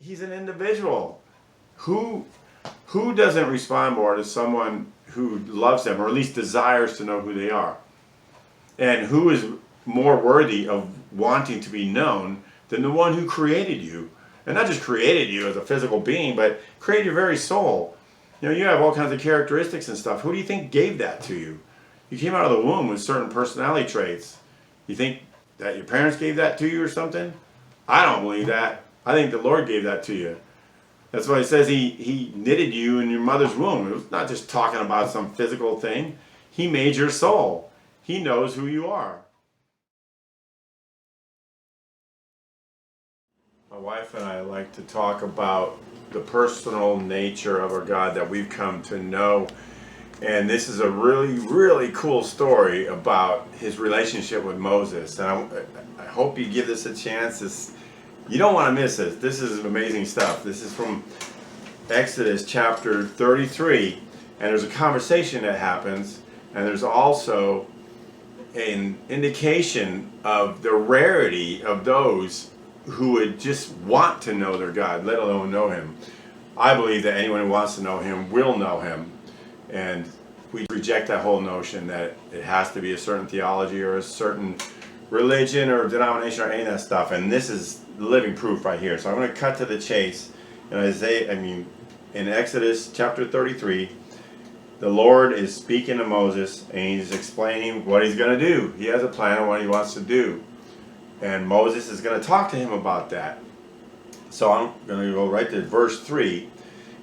He's an individual. Who doesn't respond more to someone who loves them, or at least desires to know who they are? And who is more worthy of wanting to be known than the one who created you? And not just created you as a physical being, but created your very soul. You know, you have all kinds of characteristics and stuff. Who do you think gave that to you? You came out of the womb with certain personality traits. You think that your parents gave that to you or something? I don't believe that. I think the Lord gave that to you. That's why it says he knitted you in your mother's womb. It was not just talking about some physical thing. He made your soul. He knows who you are. My wife and I like to talk about the personal nature of our God that we've come to know. And this is a really, really cool story about his relationship with Moses. And I hope you give this a chance. You don't want to miss this. This is amazing stuff. This is from Exodus chapter 33. And there's a conversation that happens. And there's also an indication of the rarity of those who would just want to know their God, let alone know him. I believe that anyone who wants to know him will know him. And we reject that whole notion that it has to be a certain theology or a certain religion or denomination or any of that stuff. And this is living proof right here. So I'm going to cut to the chase. In Exodus chapter 33, the Lord is speaking to Moses and he's explaining what he's going to do. He has a plan on what he wants to do. And Moses is going to talk to him about that. So I'm going to go right to verse 3.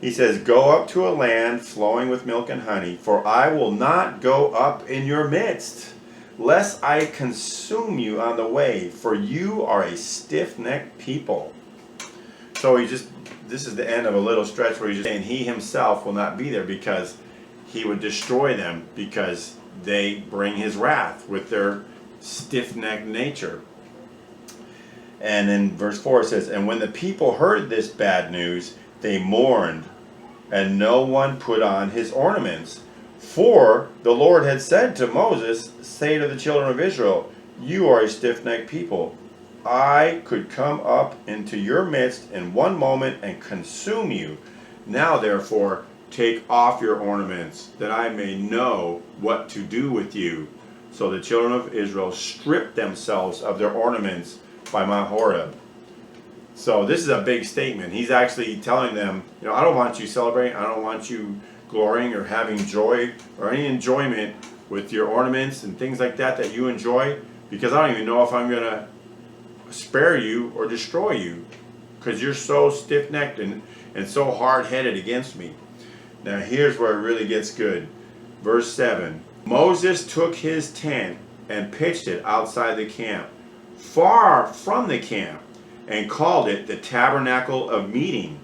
He says, "Go up to a land flowing with milk and honey, for I will not go up in your midst, lest I consume you on the way, for you are a stiff-necked people." So this is the end of a little stretch where he's just saying he himself will not be there because he would destroy them because they bring his wrath with their stiff-necked nature. And in verse 4 it says, "And when the people heard this bad news, they mourned, and no one put on his ornaments. For the Lord had said to Moses, say to the children of Israel, you are a stiff-necked people. I could come up into your midst in one moment and consume you. Now therefore take off your ornaments, that I may know what to do with you." So the children of Israel stripped themselves of their ornaments by Mount Horeb. So this is a big statement. He's actually telling them, I don't want you celebrating, I don't want you glorying or having joy or any enjoyment with your ornaments and things like that you enjoy, because I don't even know if I'm going to spare you or destroy you, because you're so stiff-necked and so hard-headed against me. Now here's where it really gets good. Verse 7, "Moses took his tent and pitched it outside the camp, far from the camp, and called it the tabernacle of meeting.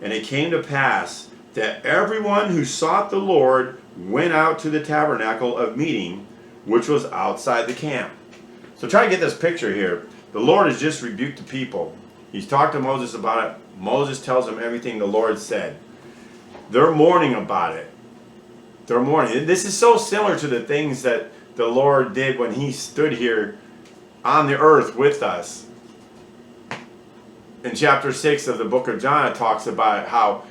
And it came to pass that everyone who sought the Lord went out to the tabernacle of meeting, which was outside the camp." So try to get this picture here. The Lord has just rebuked the people. He's talked to Moses about it. Moses tells him everything the Lord said. They're mourning about it. They're mourning. This is so similar to the things that the Lord did when he stood here on the earth with us. In chapter 6 of the book of John, it talks about how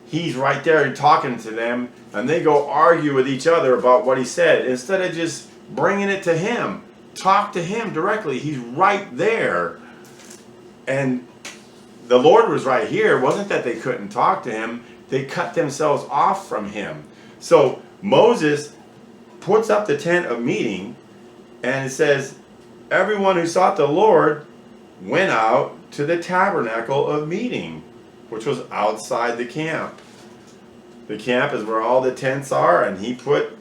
he's right there and talking to them, and they go argue with each other about what he said. Instead of just bringing it to him, talk to him directly. He's right there. And the Lord was right here. It wasn't that they couldn't talk to him. They cut themselves off from him. So Moses puts up the tent of meeting, and it says, everyone who sought the Lord went out to the tabernacle of meeting, which was outside the camp. The camp is where all the tents are, and he put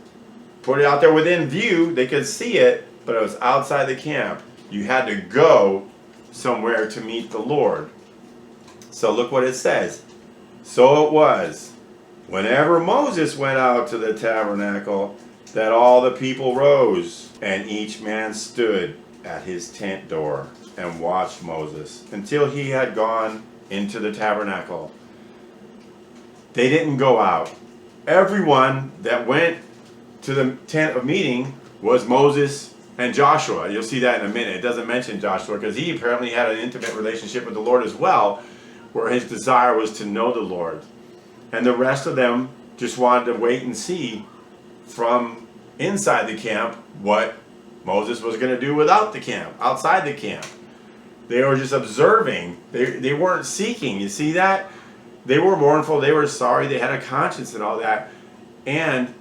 it out there within view. They could see it, but it was outside the camp. You had to go somewhere to meet the Lord. So look what it says. "So it was, whenever Moses went out to the tabernacle, that all the people rose, and each man stood at his tent door and watched Moses until he had gone into the tabernacle." They didn't go out. Everyone that went to the tent of meeting was Moses and Joshua. You'll see that in a minute. It doesn't mention Joshua because he apparently had an intimate relationship with the Lord as well. where his desire was to know the Lord. And the rest of them just wanted to wait and see from inside the camp what Moses was going to do without the camp, outside the camp. They were just observing. They weren't seeking. You see that? They were mournful. They were sorry. They had a conscience and all that. And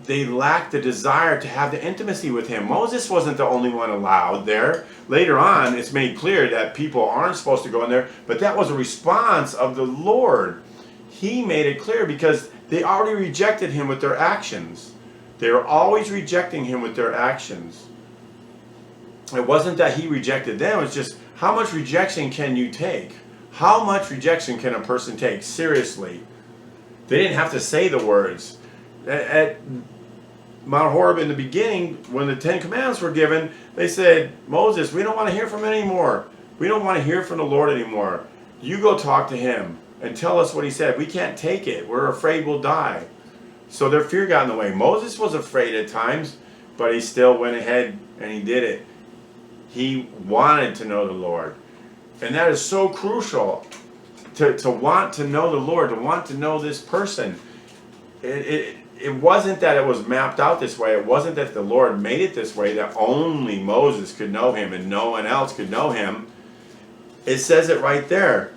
they lacked the desire to have the intimacy with him. Moses wasn't the only one allowed there. Later on, it's made clear that people aren't supposed to go in there. But that was a response of the Lord. He made it clear because they already rejected him with their actions. They were always rejecting him with their actions. It wasn't that he rejected them. It's just, how much rejection can you take? How much rejection can a person take? Seriously. They didn't have to say the words. At Mount Horeb in the beginning, when the 10 Commandments were given, they said, Moses, we don't want to hear from him anymore. We don't want to hear from the Lord anymore. You go talk to him and tell us what he said. We can't take it. We're afraid we'll die. So their fear got in the way. Moses was afraid at times, but he still went ahead and he did it. He wanted to know the Lord. And that is so crucial, to want to know the Lord, to want to know this person. It wasn't that it was mapped out this way. It wasn't that the Lord made it this way, that only Moses could know him and no one else could know him. It says it right there.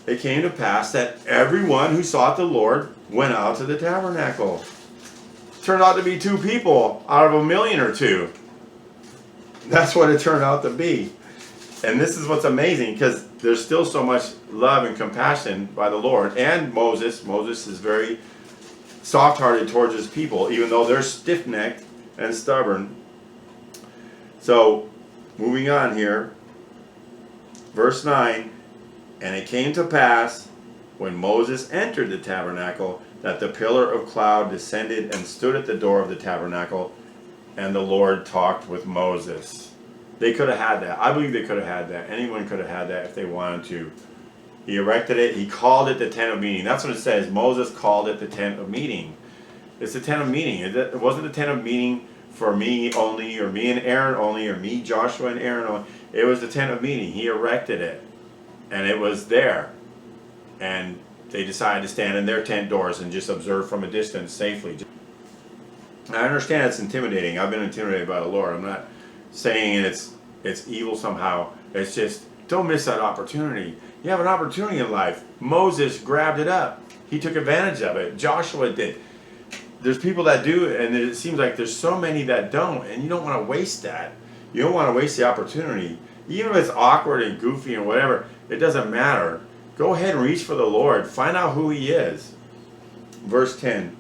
It came to pass that everyone who sought the Lord went out to the tabernacle. Turned out to be 2 people out of 1,000,000 or 2. That's what it turned out to be. And this is what's amazing, because there's still so much love and compassion by the Lord. And Moses is very soft-hearted towards his people, even though they're stiff-necked and stubborn. So, moving on here. Verse 9, and it came to pass, when Moses entered the tabernacle, that the pillar of cloud descended and stood at the door of the tabernacle, and the Lord talked with Moses. They could have had that. I believe they could have had that. Anyone could have had that if they wanted to. He erected it. He called it the tent of meeting. That's what it says. Moses called it the tent of meeting. It's the tent of meeting. It wasn't the tent of meeting for me only, or me and Aaron only, or me, Joshua, and Aaron only. It was the tent of meeting. He erected it. And it was there. And they decided to stand in their tent doors and just observe from a distance safely. I understand it's intimidating. I've been intimidated by the Lord. I'm not saying it's evil somehow. It's just, don't miss that opportunity. You have an opportunity in life. Moses grabbed it up. He took advantage of it. Joshua did. There's people that do, and it seems like there's so many that don't, and you don't want to waste that. You don't want to waste the opportunity. Even if it's awkward and goofy and whatever, it doesn't matter. Go ahead and reach for the Lord. Find out who he is. Verse 10.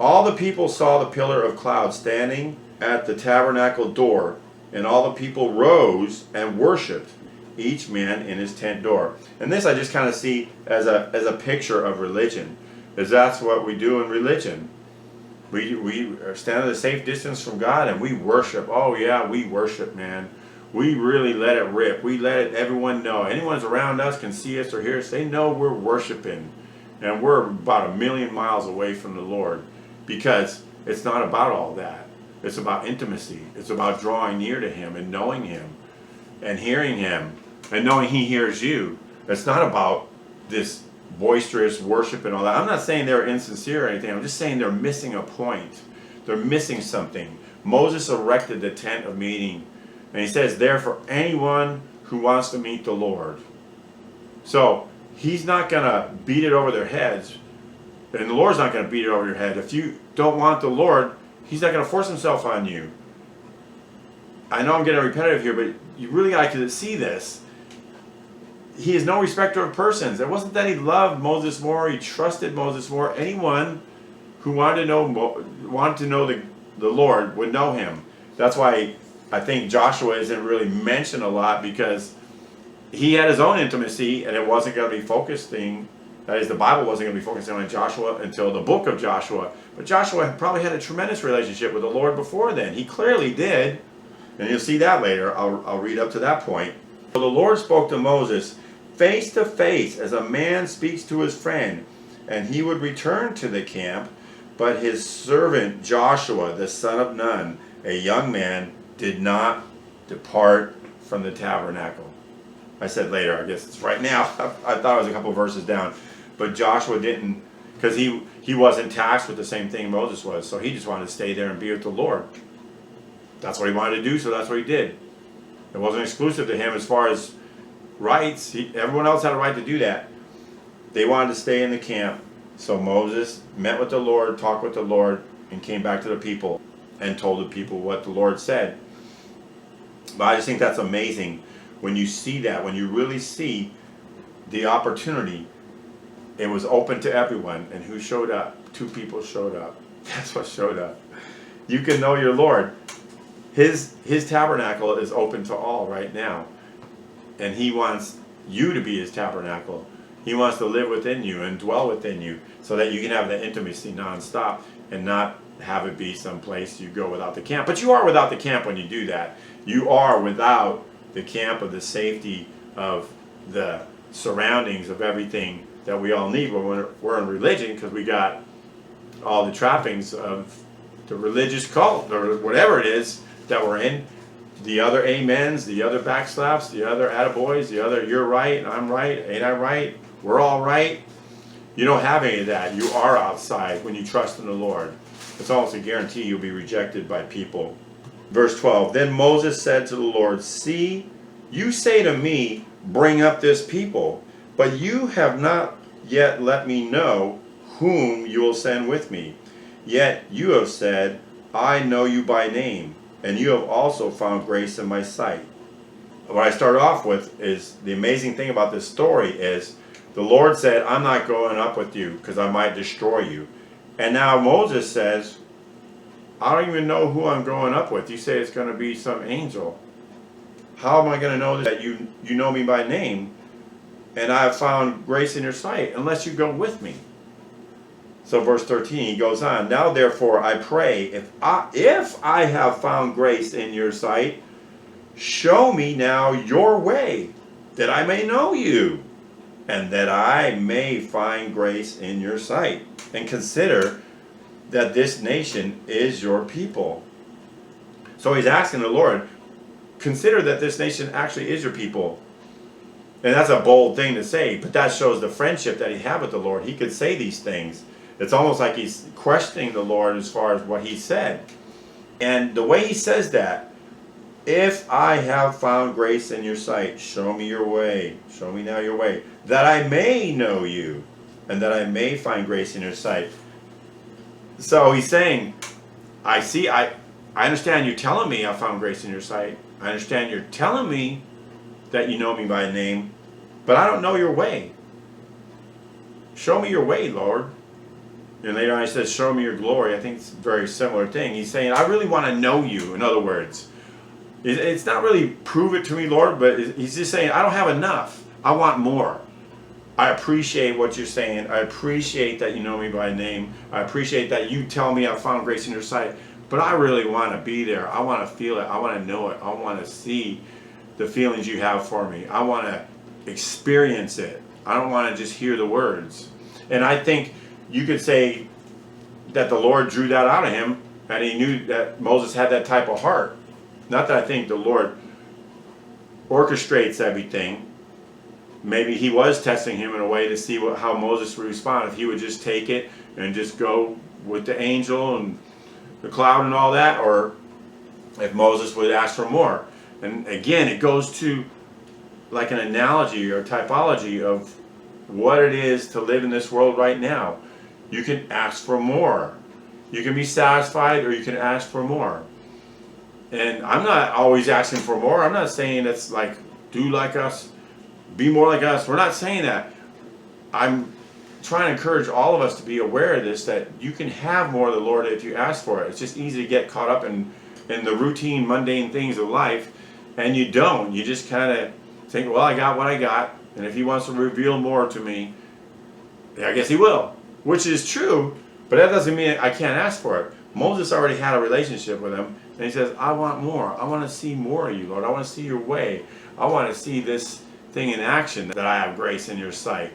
All the people saw the pillar of cloud standing at the tabernacle door, and all the people rose and worshipped, each man in his tent door. And this I just kind of see as a picture of religion, because that's what we do in religion. We stand at a safe distance from God and we worship. Oh yeah, we worship, man. We really let it rip. We let everyone know. Anyone's around us can see us or hear us. They know we're worshiping. And we're about 1,000,000 miles away from the Lord, because it's not about all that. It's about intimacy. It's about drawing near to him and knowing him and hearing him and knowing he hears you. It's not about this boisterous worship and all that. I'm not saying they're insincere or anything. I'm just saying they're missing a point. They're missing something. Moses erected the tent of meeting, and he says, there for anyone who wants to meet the Lord. So he's not going to beat it over their heads, and the Lord's not going to beat it over your head. If you don't want the Lord, he's not going to force himself on you. I know I'm getting repetitive here, but you really got to see this. He is no respecter of persons. It wasn't that he loved Moses more, he trusted Moses more. Anyone who wanted to know the Lord would know him. That's why I think Joshua isn't really mentioned a lot, because he had his own intimacy, and it wasn't going to be focusing. That is, the Bible wasn't going to be focusing on Joshua until the book of Joshua. But Joshua probably had a tremendous relationship with the Lord before then. He clearly did. And you'll see that later. I'll read up to that point. So the Lord spoke to Moses face to face, as a man speaks to his friend, and he would return to the camp. But his servant Joshua, the son of Nun, a young man, did not depart from the tabernacle. I said later, I guess it's right now. I thought it was a couple verses down. But Joshua didn't, because he wasn't tasked with the same thing Moses was. So he just wanted to stay there and be with the Lord. That's what he wanted to do, so that's what he did. It wasn't exclusive to him as far as rights. Everyone else had a right to do that. They wanted to stay in the camp. So Moses met with the Lord, talked with the Lord, and came back to the people and told the people what the Lord said. But I just think that's amazing when you see that, when you really see the opportunity. It was open to everyone. And who showed up? 2 people showed up. That's what showed up. You can know your Lord. His tabernacle is open to all right now. And he wants you to be his tabernacle. He wants to live within you and dwell within you so that you can have that intimacy nonstop and not have it be someplace you go without the camp. But you are without the camp when you do that. You are without the camp of the safety of the surroundings of everything that we all need when we're in religion, because we got all the trappings of the religious cult or whatever it is that we're in. The other amens, the other backslaps, the other attaboys, the other you're right, I'm right, ain't I right, we're all right. You don't have any of that. You are outside when you trust in the Lord. It's almost a guarantee you'll be rejected by people. Verse 12, then Moses said to the Lord, see, you say to me, bring up this people, but you have not yet let me know whom you will send with me. Yet you have said, I know you by name, and you have also found grace in my sight. What I start off with is the amazing thing about this story is the Lord said, I'm not going up with you because I might destroy you. And now Moses says, I don't even know who I'm going up with. You say it's going to be some angel. How am I going to know that you know me by name and I have found grace in your sight unless you go with me? So verse 13, he goes on, now therefore I pray, if I have found grace in your sight, show me now your way, that I may know you, and that I may find grace in your sight. And consider that this nation is your people. So he's asking the Lord, consider that this nation actually is your people. And that's a bold thing to say, but that shows the friendship that he had with the Lord. He could say these things. It's almost like he's questioning the Lord as far as what he said. And the way he says that, if I have found grace in your sight, show me your way. Show me now your way, that I may know you, and that I may find grace in your sight. So he's saying, I understand you telling me I found grace in your sight. I understand you're telling me that you know me by name, but I don't know your way. Show me your way, Lord. And later on he says, show me your glory. I think it's a very similar thing. He's saying, I really want to know you, in other words. It's not really prove it to me, Lord, but he's just saying, I don't have enough. I want more. I appreciate what you're saying. I appreciate that you know me by name. I appreciate that you tell me I found grace in your sight. But I really want to be there. I want to feel it. I want to know it. I want to see the feelings you have for me. I want to experience it. I don't want to just hear the words. And I think you could say that the Lord drew that out of him, and he knew that Moses had that type of heart. Not that I think the Lord orchestrates everything. Maybe he was testing him in a way to see how Moses would respond. If he would just take it and just go with the angel and the cloud and all that, or if Moses would ask for more. And again, it goes to like an analogy or typology of what it is to live in this world right now. You can ask for more. You can be satisfied, or you can ask for more. And I'm not always asking for more. I'm not saying it's like, do like us, be more like us. We're not saying that. I'm trying to encourage all of us to be aware of this, that you can have more of the Lord if you ask for it. It's just easy to get caught up in the routine, mundane things of life, and you don't. You just kind of think, well, I got what I got, and if he wants to reveal more to me, I guess he will, which is true, but that doesn't mean I can't ask for it. Moses already had a relationship with him, and he says, I want more. I want to see more of you, Lord. I want to see your way. I want to see this thing in action, that I have grace in your sight.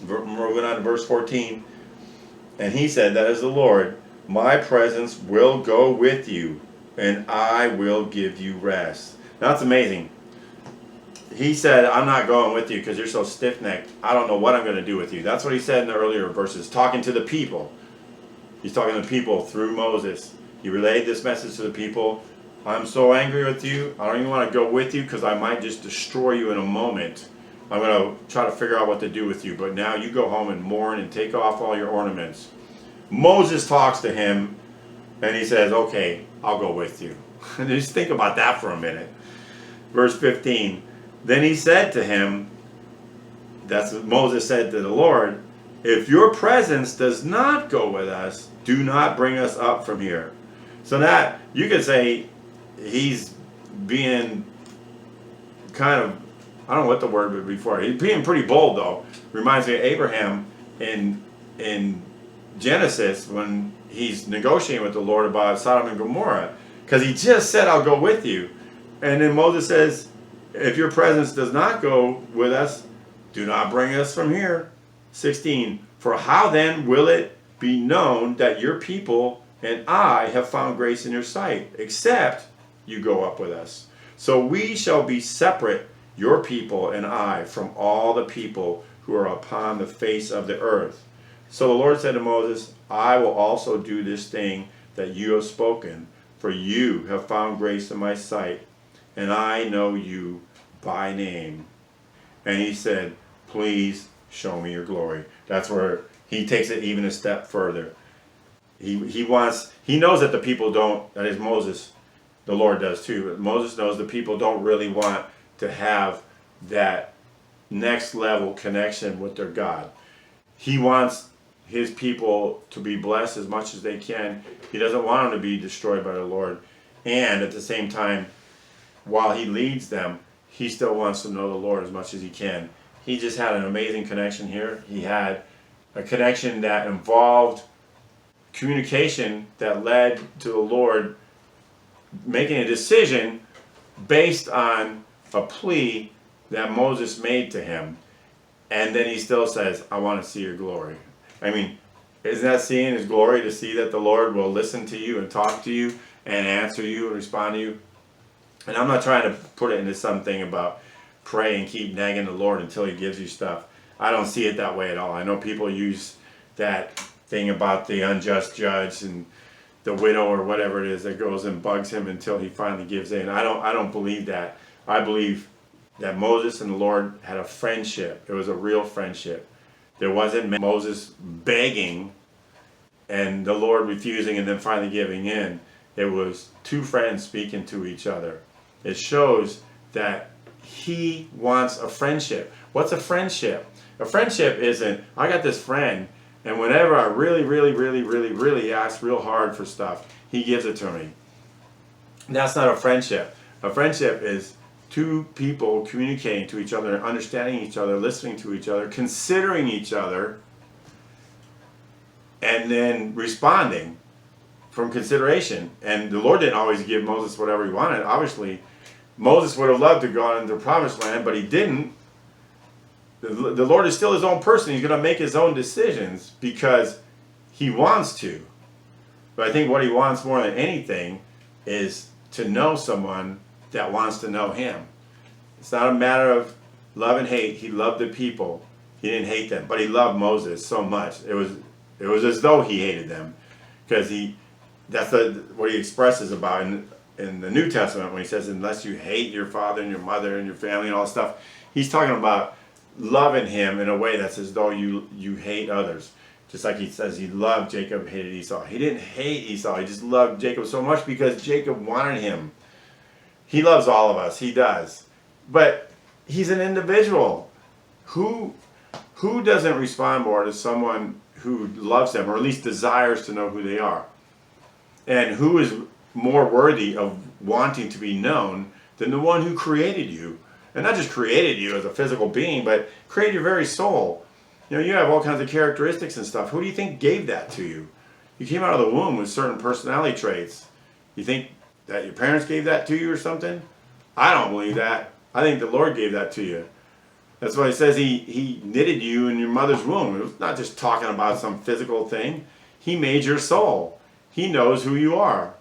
Moving on to verse 14. And he said, that is the Lord, my presence will go with you, and I will give you rest. Now that's amazing. he said, I'm not going with you because you're so stiff-necked. I don't know what I'm going to do with you. That's what he said in the earlier verses, talking to the people. He's talking to the people through Moses. He relayed this message to the people. I'm so angry with you. I don't even want to go with you because I might just destroy you in a moment. I'm going to try to figure out what to do with you. But now you go home and mourn and take off all your ornaments. Moses talks to him and he says, okay, I'll go with you. Just think about that for a minute. Verse 15. Then he said to him, that's what Moses said to the Lord, if your presence does not go with us, do not bring us up from here. So that, you could say, he's being kind of, I don't know what the word would be for. He's being pretty bold, though. Reminds me of Abraham in Genesis when he's negotiating with the Lord about Sodom and Gomorrah. Because he just said, I'll go with you. And then Moses says, if your presence does not go with us, do not bring us from here. 16. For how then will it be known that your people and I have found grace in your sight, except you go up with us? So we shall be separate, your people and I, from all the people who are upon the face of the earth. So the Lord said to Moses, I will also do this thing that you have spoken, for you have found grace in my sight, and I know you by name. And he said, please show me your glory. That's where he takes it even a step further. He knows that the people don't, that is Moses, the Lord does too, but Moses knows the people don't really want to have that next level connection with their God. He wants his people to be blessed as much as they can. He doesn't want them to be destroyed by the Lord. And at the same time, while he leads them, he still wants to know the Lord as much as he can. He just had an amazing connection here. He had a connection that involved communication that led to the Lord making a decision based on a plea that Moses made to him. And then he still says, I want to see your glory. I mean, isn't that seeing his glory, to see that the Lord will listen to you and talk to you and answer you and respond to you? And I'm not trying to put it into something about pray and keep nagging the Lord until he gives you stuff. I don't see it that way at all. I know people use that thing about the unjust judge and the widow or whatever it is that goes and bugs him until he finally gives in. I don't believe that. I believe that Moses and the Lord had a friendship. It was a real friendship. There wasn't Moses begging and the Lord refusing and then finally giving in. It was two friends speaking to each other. It shows that he wants a friendship. What's a friendship? A friendship isn't, I got this friend, and whenever I really ask real hard for stuff, he gives it to me. That's not a friendship. A friendship is two people communicating to each other, understanding each other, listening to each other, considering each other, and then responding from consideration. And the Lord didn't always give Moses whatever he wanted. Obviously, Moses would have loved to go into the promised land, but he didn't. The Lord is still his own person. He's going to make his own decisions because he wants to. But I think what he wants more than anything is to know someone that wants to know him. It's not a matter of love and hate. He loved the people. He didn't hate them, but he loved Moses so much. It was as though he hated them, because that's what he expresses about in the New Testament when he says, unless you hate your father and your mother and your family and all that stuff. He's talking about loving him in a way that's as though you hate others. Just like he says he loved Jacob, hated Esau. He didn't hate Esau. He just loved Jacob so much because Jacob wanted him. He loves all of us. He does. But he's an individual. Who doesn't respond more to someone who loves them, or at least desires to know who they are? And who is more worthy of wanting to be known than the one who created you? And not just created you as a physical being, but created your very soul. You know, you have all kinds of characteristics and stuff. Who do you think gave that to you? You came out of the womb with certain personality traits. You think that your parents gave that to you or something? I don't believe that. I think the Lord gave that to you. That's why it says he knitted you in your mother's womb. It was not just talking about some physical thing. He made your soul. He knows who you are.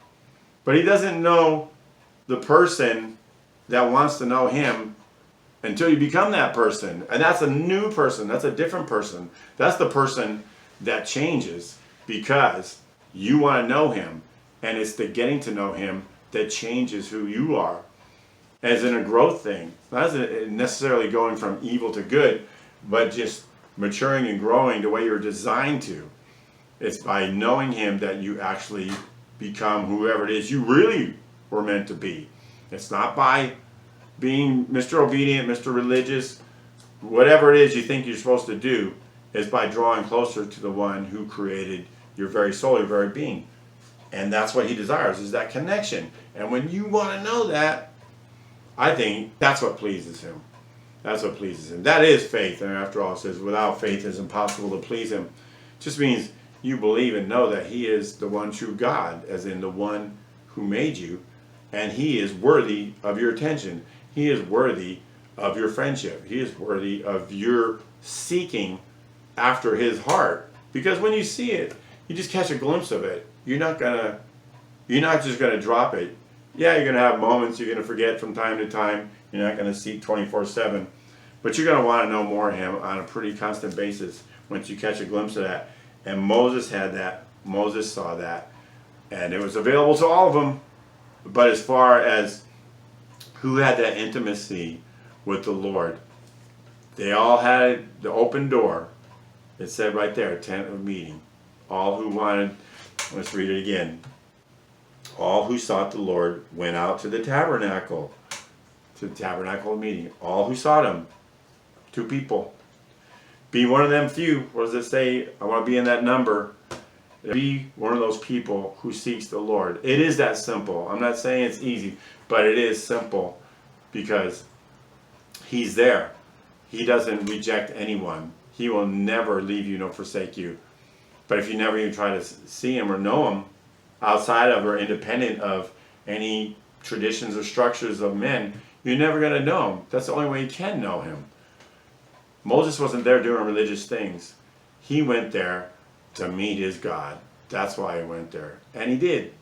But he doesn't know the person that wants to know him until you become that person. And that's a new person. That's a different person. That's the person that changes because you want to know him. And it's the getting to know him that changes who you are. As in a growth thing. Not necessarily going from evil to good, but just maturing and growing the way you're designed to. It's by knowing him that you actually become whoever it is you really were meant to be. It's not by being Mr. Obedient, Mr. Religious, whatever it is you think you're supposed to do. It's by drawing closer to the one who created your very soul, your very being. And that's what he desires, is that connection. And when you want to know that, I think that's what pleases him. That's what pleases him. That is faith. And after all, it says, without faith it's impossible to please him. It just means you believe and know that he is the one true God, as in the one who made you. And he is worthy of your attention. He is worthy of your friendship. He is worthy of your seeking after his heart. Because when you see it, you just catch a glimpse of it. You're not just gonna drop it. Yeah, you're gonna have moments you're gonna forget from time to time. You're not gonna seek 24/7, but you're gonna want to know more of him on a pretty constant basis once you catch a glimpse of that. And Moses had that. Moses saw that, and it was available to all of them. But as far as who had that intimacy with the Lord, they all had the open door. It said right there, tent of meeting. All who wanted, let's read it again. All who sought the Lord went out to the tabernacle of meeting. All who sought him, 2 people. Be one of them few. What does it say? I want to be in that number. Be one of those people who seeks the Lord. It is that simple. I'm not saying it's easy, but it is simple because he's there. He doesn't reject anyone. He will never leave you nor forsake you. But if you never even try to see him or know him outside of or independent of any traditions or structures of men, you're never going to know him. That's the only way you can know him. Moses wasn't there doing religious things. He went there to meet his God. That's why he went there. And he did.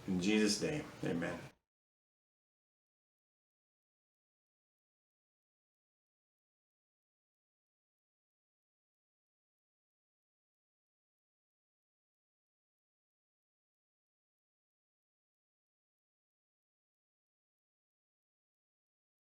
In Jesus' name, amen.